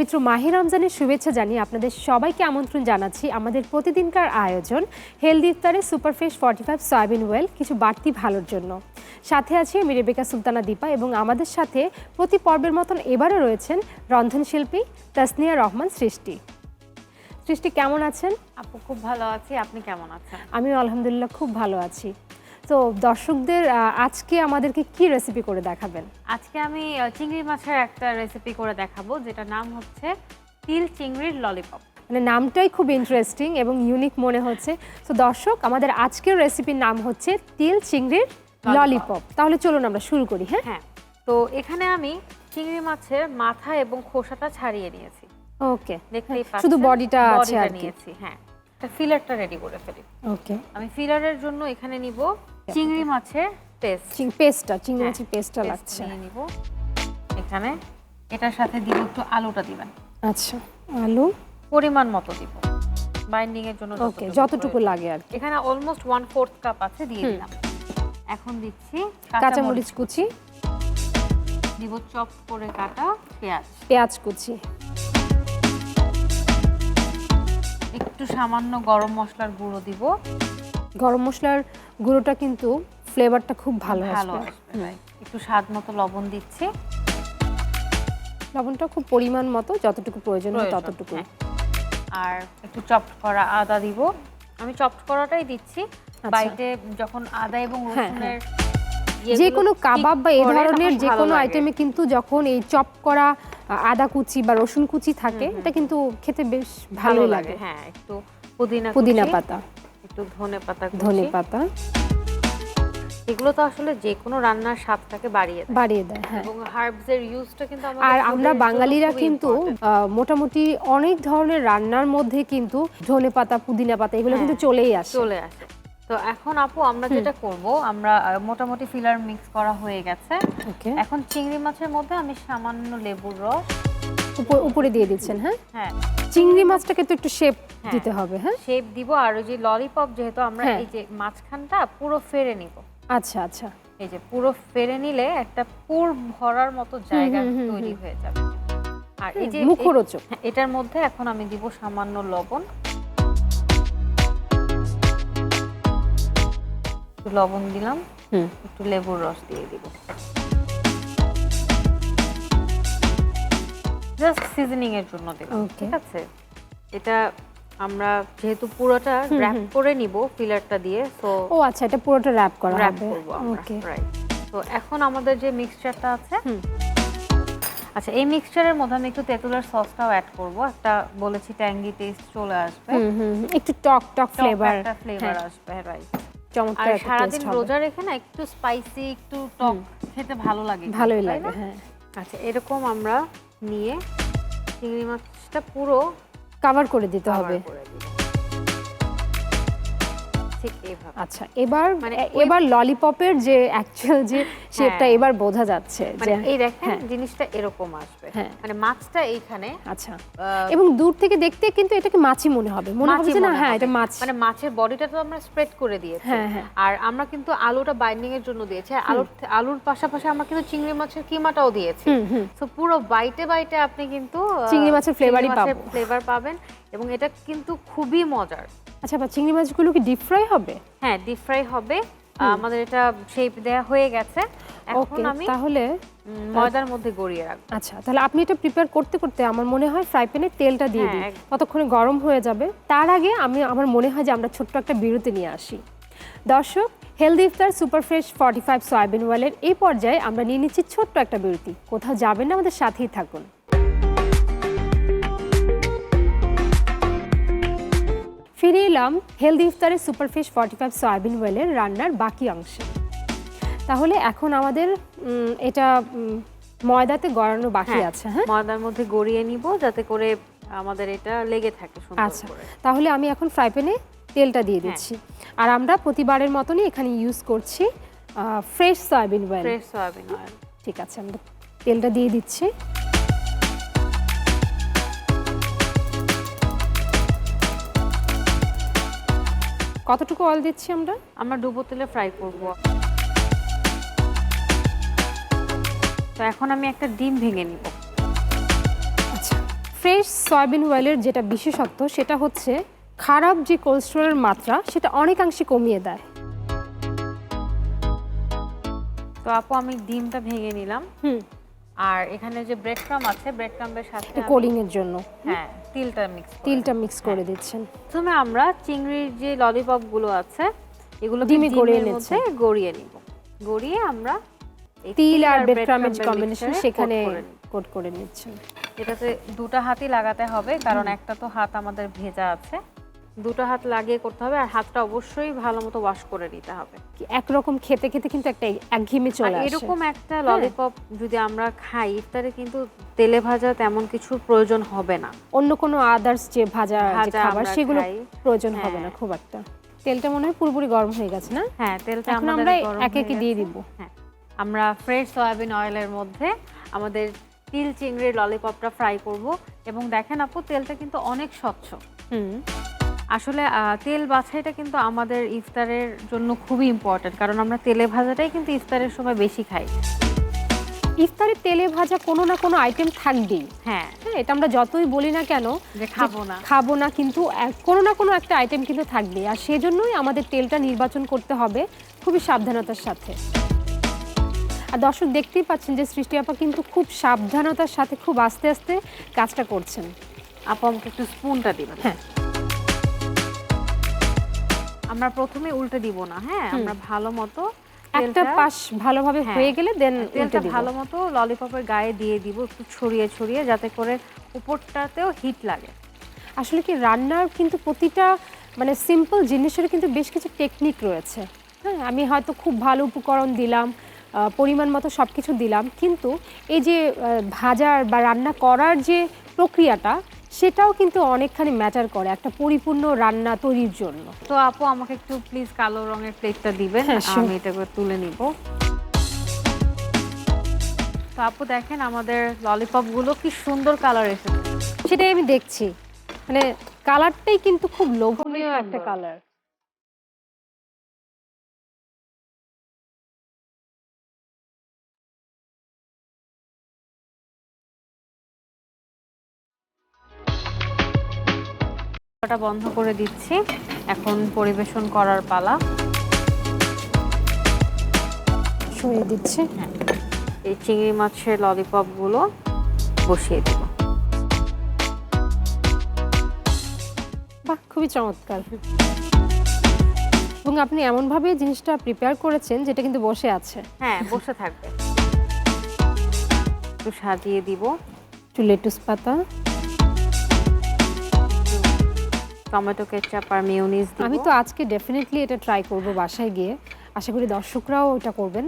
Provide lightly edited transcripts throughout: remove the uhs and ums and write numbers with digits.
পবিত্র মাহে রমজানের শুভেচ্ছা জানিয়ে আপনাদের সবাইকে আমন্ত্রণ জানাচ্ছি আমাদের প্রতিদিনকার আয়োজন হেলদি ইফতারে সুপারফ্রেশ 45 সয়াবিন ওয়েল কিছু বাড়তি ভালোর জন্য। সাথে আছি আমি রেবেকা সুলতানা দীপা এবং আমাদের সাথে প্রতি পর্বের মতন এবারও রয়েছেন রন্ধনশিল্পী তাসনিয়া রহমান সৃষ্টি। সৃষ্টি কেমন আছেন? আপু খুব ভালো আছি, আপনি কেমন আছেন? আমিও আলহামদুলিল্লাহ খুব ভালো আছি। তো দর্শকদের আজকে আমাদেরকে কি রেসিপি করে দেখাবেন? আজকে আমি চিংড়ি মাছের একটা রেসিপি করে দেখাবো, যেটা নাম হচ্ছে তিল চিংড়ির ললিপপ। মানে নামটাই খুব ইন্টারেস্টিং এবং ইউনিক মনে হচ্ছে। তো দর্শক, আমাদের আজকের রেসিপির নাম হচ্ছে তিল চিংড়ির ললিপপ। তাহলে চলুন আমরা শুরু করি। হ্যাঁ হ্যাঁ, তো এখানে আমি চিংড়ি মাছের মাথা এবং খোসাটা ছাড়িয়ে নিয়েছি। ওকে, দেখতেই পাচ্ছেন শুধু বডিটা আছে আর কি। নিয়েছি। হ্যাঁ, একটা ফিলারটা রেডি করে ফেলি। ওকে, আমি ফিলারের জন্য এখানে নিব চিংড়ি মাছের পেস্ট। চিংড়ি মাছের পেস্টটা লাগছে। নিয়ে নিব এখানে। এটার সাথে দিব একটু আলুটা দিবেন। আচ্ছা, আলু পরিমাণ মতো দিব বাইন্ডিং এর জন্য। ওকে, যতটুকু লাগে আর কি। এখানে অলমোস্ট 1/4 কাপ আছে, দিয়ে দিলাম। এখন দিচ্ছি কাঁচা মরিচ কুচি, দিব চপ করে কাটা পেঁয়াজ কুচি, একটু সামান্য গরম মশলার গুঁড়ো দিব। গরম মশলার গুঁড়োটা কিন্তু ফ্লেভারটা খুব ভালো আসবে। একটু স্বাদ মতো লবণ দিচ্ছি। লবণটা খুব পরিমাণ মতো, যতটুকু প্রয়োজন হয় ততটুকু। আর একটু চপড করা আদা দিব। আমি চপড করাটাই দিচ্ছি। বাইটে যখন আদা এবং রসুনের যে কোনো কাবাব বা এই ধরনের যে কোনো আইটেমে কিন্তু যখন এই চপ করা আদা কুচি বা রসুন কুচি থাকে, এটা কিন্তু খেতে বেশ ভালো লাগে। হ্যাঁ, একটু পুদিনা পাতা, একটু ধনে পাতা, এগুলো তো আসলে যে কোনো রান্নার স্বাদটাকে বাড়িয়ে দেয়। হ্যাঁ, এবং হার্বস এর ইউজটা কিন্তু আর আমরা বাঙালিরা কিন্তু মোটামুটি অনেক ধরনের রান্নার মধ্যে কিন্তু ধনে পাতা, পুদিনা পাতা এগুলো কিন্তু চলে আসে। তো এখন আপু আমরা যেটা করব, আমরা মোটামুটি ফিলার মিক্স করা হয়ে গেছে। এখন চিংড়ি মাছের মধ্যে আমি সামান্য লেবুর রস উপরে দিয়ে দিচ্ছেন। হ্যাঁ হ্যাঁ, চিংড়ি মাছটাকে তো একটু শেপ দিতে হবে। হ্যাঁ, শেপ দিব। আর ওই যে ললিপপ, যেহেতু আমরা এই যে মাঝখানটা পুরো ফেরে নিব। আচ্ছা আচ্ছা, এই যে পুরো ফেরে নিলে একটা পুর ভরার মতো জায়গা তৈরি হয়ে যাবে। আর এই যে মুখরোচক, এটার মধ্যে এখন আমি দিব সামান্য লবণ। লবণ দিলাম, একটু লেবুর রস দিয়ে দিব, জাস্ট সিজনিং এর জন্য দেব। ঠিক আছে, এটা আমরা যেহেতু পুরোটা র‍্যাপ করে নিব ফিলারটা দিয়ে, সো আচ্ছা, এটা পুরোটা র‍্যাপ করা হবে। ওকে, রাইট। তো এখন আমাদের যে মিক্সচারটা আছে, আচ্ছা, এই মিক্সচারের মধ্যে আমি একটু তেঁতুলের সসটাও অ্যাড করব। একটা বলেছি ট্যাঙ্গি টেস্ট চলে আসবে, একটু টক ফ্লেভার আসবে। রাইট, চমৎকার একটা টেস্ট হবে। সারাদিন রোজা রেখে না একটু স্পাইসি, একটু টক খেতে ভালোই লাগে। হ্যাঁ, আচ্ছা, এরকম আমরা নিয়ে চিংড়ি মাছটা পুরো কভার করে দিতে হবে। ঠিক এইভাবে। আচ্ছা, এবার ললিপপের যে অ্যাকচুয়াল যে শেপটা এবার বোঝা যাচ্ছে, যে এই দেখেন জিনিসটা এরকম আসবে। মানে মাছটা এইখানে। আচ্ছা, এবং দূর থেকে দেখতে কিন্তু এটাকে মাছই মনে হবে যে না, হ্যাঁ এটা মাছ। মানে মাছের বডিটা তো আমরা স্প্রেড করে দিয়েছি। আর আমরা কিন্তু আলুটা বাইন্ডিং এর জন্য দিয়েছি। আলুর পাশাপাশি আমরা কিন্তু চিংড়ি মাছের কিমাটাও দিয়েছি। সো পুরো বাইটে আপনি কিন্তু চিংড়ি মাছের ফ্লেভার পাবেন, এবং এটা কিন্তু খুবই মজার। আচ্ছা, বা চিংড়ি মাছগুলো কি ডিপ ফ্রাই হবে? হ্যাঁ, ডিপ ফ্রাই হবে। আমাদের এটা শেপ দেয়া হয়ে গেছে। এখন আমি তাহলে ময়দার মধ্যে গড়িয়ে রাখবো। আচ্ছা, তাহলে আপনি এটা প্রিপেয়ার করতে করতে আমার মনে হয় ফ্রাই প্যানে তেলটা দিয়ে দিই, ততক্ষণে গরম হয়ে যাবে। তার আগে আমার মনে হয় যে আমরা ছোট্ট একটা বিরতি নিয়ে আসি। দর্শক, হেলদি ইফতার সুপারফ্রেশ 45 সয়াবিন ওয়েলের এই পর্যায়ে আমরা নিয়ে নিচ্ছি ছোট্ট একটা বিরতি। কোথাও যাবেন না, আমাদের সাথেই থাকুন। ফিরে এলাম হেলদি ইফতারের সুপারফ্রেশ 45 সয়াবিন ওয়েলের রান্নার বাকি অংশে। তাহলে এখন আমাদের এটা ময়দাতে গড়ানো বাকি আছে। হ্যাঁ, ময়দার মধ্যে গড়িয়ে নিব যাতে করে আমাদের এটা লেগে থাকে সুন্দর করে। আচ্ছা, তাহলে আমি এখন ফ্রাই প্যানে তেলটা দিয়ে দিচ্ছি। আর আমরা প্রতিবারের মতনই এখানে ইউজ করছি ফ্রেশ সয়াবিন অয়েল। ঠিক আছে, আমরা তেলটা দিয়ে দিচ্ছি। কতটুকু অয়েল দিচ্ছি আমরা ডুবো তেলে ফ্রাই করব। তো এখন আমি একটা ডিম ভেঙে নিব। আচ্ছা, ফ্রেশ সয়াবিন অয়েলের যেটা বিশেষত্ব সেটা হচ্ছে খারাপ যে কোলেস্টেরলের মাত্রা সেটা অনেকাংশে কমিয়ে দেয়। তো আপু আমি ডিমটা ভেঙে নিলাম। আর এখানে যে ব্রেড ক্রাম আছে, ব্রেড ক্রামের সাথে কোলিং এর জন্য হ্যাঁ তিলটা মিক্স করে দিচ্ছেন। প্রথমে আমরা চিংড়ির যে ললিপপ গুলো আছে এগুলো ডিমে ডিমের মধ্যে গড়িয়ে নিব। গড়িয়ে আমরা তিল আর ব্রেড ক্রামের কম্বিনেশন সেখানে কোট করে নিচ্ছেন। এটাতে দুটো হাতই লাগাতে হবে কারণ একটা তো হাত আমাদের ভেজা আছে, দুটো হাত লাগিয়ে করতে হবে। আর হাতটা অবশ্যই ভালোমতো ওয়াশ করে নিতে হবে। একরকম খেতে খেতে কিন্তু একটা একঘেয়েমি চলে আসে। এরকম একটা ললিপপ যদি আমরা খাই ইফতারে কিন্তু তেলে ভাজা তেমন কিছু প্রয়োজন হবে না, অন্য কোনো আদার্স যে ভাজা খাবার সেগুলো প্রয়োজন হবে না খুব একটা। তেলটা মনে হয় পুরোপুরি গরম হয়ে গেছে না? হ্যাঁ, তেলটা আমরা এক একে দিয়ে দিব। হ্যাঁ, আমরা ফ্রেশ সয়াবিন অয়েলের মধ্যে আমাদের তিল চিংড়ির ললিপপটা ফ্রাই করব। এবং দেখেন আপু তেলটা কিন্তু অনেক স্বচ্ছ। আসলে তেল বাছাইটা কিন্তু আমাদের ইফতারের জন্য খুবই ইম্পর্টেন্ট, কারণ আমরা তেলে ভাজাটাই কিন্তু ইফতারের সময় বেশি খাই। ইফতারে তেলে ভাজা কোনো না কোনো আইটেম থাকবেই। হ্যাঁ, এটা আমরা যতই বলি না কেন যে খাবো না, কিন্তু কোনো না কোনো একটা আইটেম কিন্তু থাকবে। আর সেজন্যই আমাদের তেলটা নির্বাচন করতে হবে খুবই সাবধানতার সাথে। আর দর্শক দেখতেই পাচ্ছেন যে সৃষ্টি আপা কিন্তু খুব সাবধানতার সাথে খুব আস্তে আস্তে কাজটা করছেন। আপু আমাকে একটু স্পুনটা দিবেন। হ্যাঁ, আমরা প্রথমে উল্টে দিব না। হ্যাঁ, আমরা ভালো মতো একটা পাশ ভালোভাবে হয়ে গেলে দেন তেলটা ভালো মতো ললিপপের গায়ে দিয়ে দিব, একটু ছড়িয়ে ছড়িয়ে, যাতে করে উপরটাতেও হিট লাগে। আসলে কি রান্নার কিন্তু প্রতিটা মানে সিম্পল জিনিসের কিন্তু বেশ কিছু টেকনিক রয়েছে। হ্যাঁ, আমি হয়তো খুব ভালো উপকরণ দিলাম, পরিমাণ মতো সব কিছু দিলাম, কিন্তু এই যে ভাজার বা রান্না করার যে প্রক্রিয়াটা সেটাও কিন্তু অনেকখানি ম্যাটার করে একটা পরিপূর্ণ রান্না তৈরির জন্য। তো আপু আমাকে একটু প্লিজ কালো রঙের প্লেটটা দিবেন, আমি এটাকে তুলে নিব। তো আপু দেখেন আমাদের ললিপপগুলো কি সুন্দর কালার এসেছে, সেটাই আমি দেখছি। মানে কালারটাই কিন্তু খুব লোভনীয় একটা কালার। বন্ধ করে দিচ্ছি, এখন পরিবেশন করার পালা। সরিয়ে দিচ্ছি। হ্যাঁ, এই চিংড়ি মাছের ললিপপগুলো বসিয়ে দেব। বাহ, খুবই চমৎকার। এবং আপনি এমনভাবে জিনিসটা প্রিপেয়ার করেছেন যেটা কিন্তু বসে আছে। হ্যাঁ, বসে থাকবে। একটু সাজিয়ে দিব, একটু লেটুস পাতা, টমেটো কেচাপ আর মেয়োনিজ দিব। আমি তো আজকে ডেফিনেটলি এটা ট্রাই করব বাসায় গিয়ে, আশা করি দর্শকরাও এটা করবেন।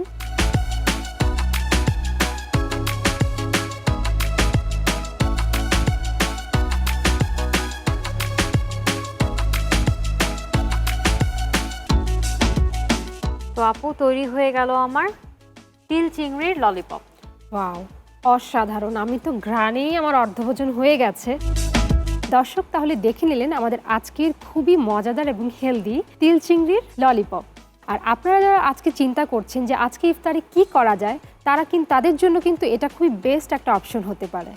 তো আপু তৈরি হয়ে গেল আমার তিল চিংড়ির ললিপপ। ওয়াও, অসাধারণ। আমি তো ঘ্রাণেই আমার অর্ধভোজন হয়ে গেছে। দর্শক তাহলে দেখে নিলেন আমাদের আজকের খুবই মজাদার এবং হেলদি তিল চিংড়ির ললিপপ। আর আপনারা যারা আজকে চিন্তা করছেন যে আজকে ইফতারে কি করা যায়, তাদের জন্য কিন্তু এটা খুবই বেস্ট একটা অপশন হতে পারে।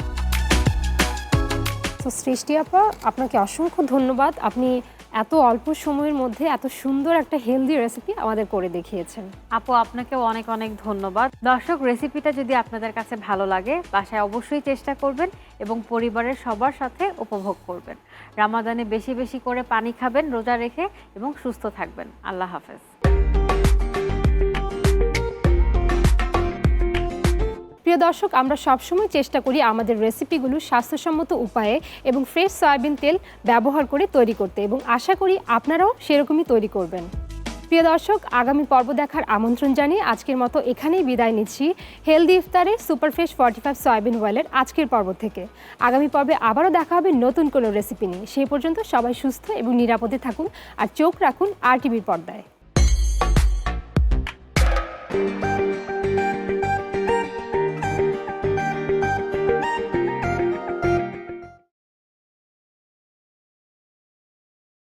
তো সৃষ্টি আপা, আপনাকে অসংখ্য ধন্যবাদ। আপনি এত অল্প সময়ের মধ্যে এত সুন্দর একটা হেলদি রেসিপি আমাদের করে দেখিয়েছেন। আপু আপনাকেও অনেক অনেক ধন্যবাদ। দর্শক, রেসিপিটা যদি আপনাদের কাছে ভালো লাগে বাসায় অবশ্যই চেষ্টা করবেন এবং পরিবারের সবার সাথে উপভোগ করবেন। রমাদানে বেশি বেশি করে পানি খাবেন রোজা রেখে এবং সুস্থ থাকবেন। আল্লাহ হাফেজ। প্রিয় দর্শক, আমরা সবসময় চেষ্টা করি আমাদের রেসিপিগুলো স্বাস্থ্যসম্মত উপায়ে এবং ফ্রেশ সয়াবিন তেল ব্যবহার করে তৈরি করতে, এবং আশা করি আপনারাও সেরকমই তৈরি করবেন। প্রিয় দর্শক, আগামী পর্ব দেখার আমন্ত্রণ জানিয়ে আজকের মতো এখানেই বিদায় নিচ্ছি হেলদি ইফতারে সুপারফ্রেশ 45 সয়াবিন অয়েলের আজকের পর্ব থেকে। আগামী পর্বে আবারও দেখা হবে নতুন কোনো রেসিপি নিয়ে। সেই পর্যন্ত সবাই সুস্থ এবং নিরাপদে থাকুন আর চোখ রাখুন RTVর পর্দায়।